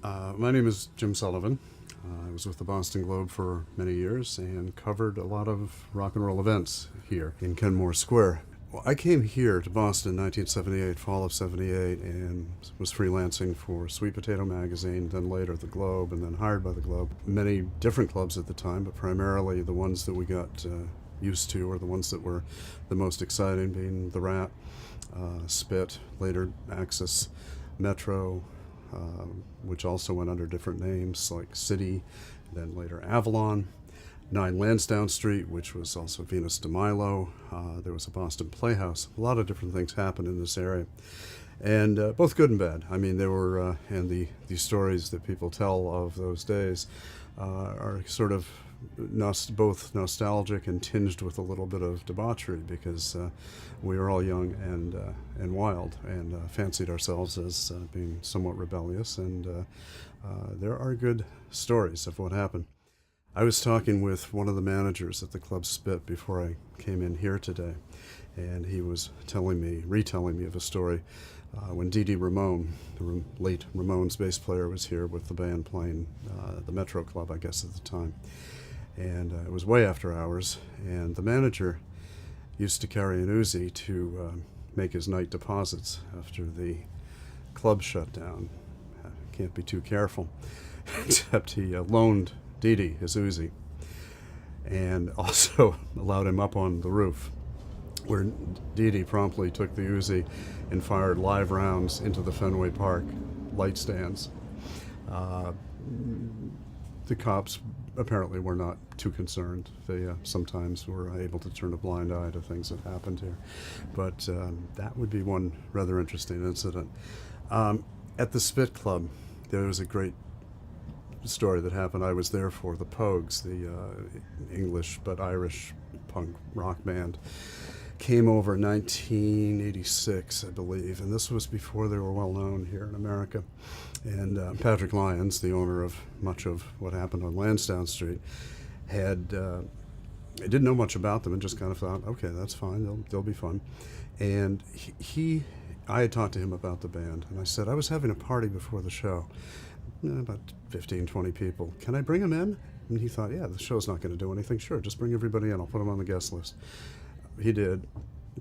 My name is Jim Sullivan. I was with the Boston Globe for many years and covered a lot of rock and roll events here in Kenmore Square. Well, I came here to Boston in 1978, fall of 78, and was freelancing for Sweet Potato Magazine, then later the Globe, and then hired by the Globe. Many different clubs at the time, but primarily the ones that we got used to, or the ones that were the most exciting, being the Rat, Spit, later Axis, Metro, which also went under different names like City, then later Avalon, 9 Lansdowne Street, which was also Venus de Milo. There was a Boston Playhouse. A lot of different things happened in this area, and both good and bad. I mean, there were, and the stories that people tell of those days are sort of both nostalgic and tinged with a little bit of debauchery, because we were all young and wild, and fancied ourselves as being somewhat rebellious, and there are good stories of what happened. I was talking with one of the managers at the Club Spit before I came in here today, and he was retelling me of a story when Dee Ramone, the late Ramones bass player, was here with the band playing the Metro Club, I guess, at the time. And it was way after hours, and the manager used to carry an Uzi to make his night deposits after the club shut down. Can't be too careful, except he loaned Dee his Uzi, and also allowed him up on the roof, where Dee promptly took the Uzi and fired live rounds into the Fenway Park light stands. The cops apparently were not too concerned. They sometimes were able to turn a blind eye to things that happened here. But that would be one rather interesting incident. At the Spit Club, there was a great story that happened. I was there for the Pogues, the English but Irish punk rock band. Came over in 1986, I believe, and this was before they were well known here in America. And Patrick Lyons, the owner of much of what happened on Lansdowne Street, I didn't know much about them and just kind of thought, okay, that's fine, they'll be fun. And I had talked to him about the band, and I said, I was having a party before the show, about 15, 20 people. Can I bring them in? And he thought, yeah, the show's not going to do anything. Sure, just bring everybody in. I'll put them on the guest list. He did,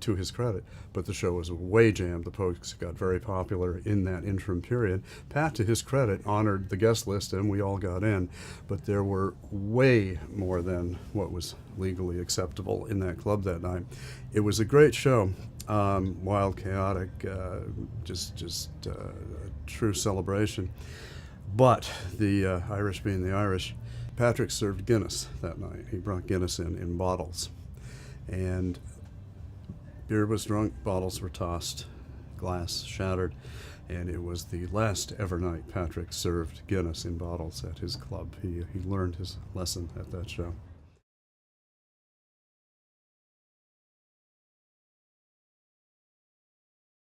to his credit, but the show was way jammed. The Pogues got very popular in that interim period. Pat, to his credit, honored the guest list, and we all got in, but there were way more than what was legally acceptable in that club that night. It was a great show, wild, chaotic, just a true celebration. But the Irish being the Irish, Patrick served Guinness that night. He brought Guinness in bottles. And beer was drunk, bottles were tossed, glass shattered, and it was the last ever night Patrick served Guinness in bottles at his club. He learned his lesson at that show.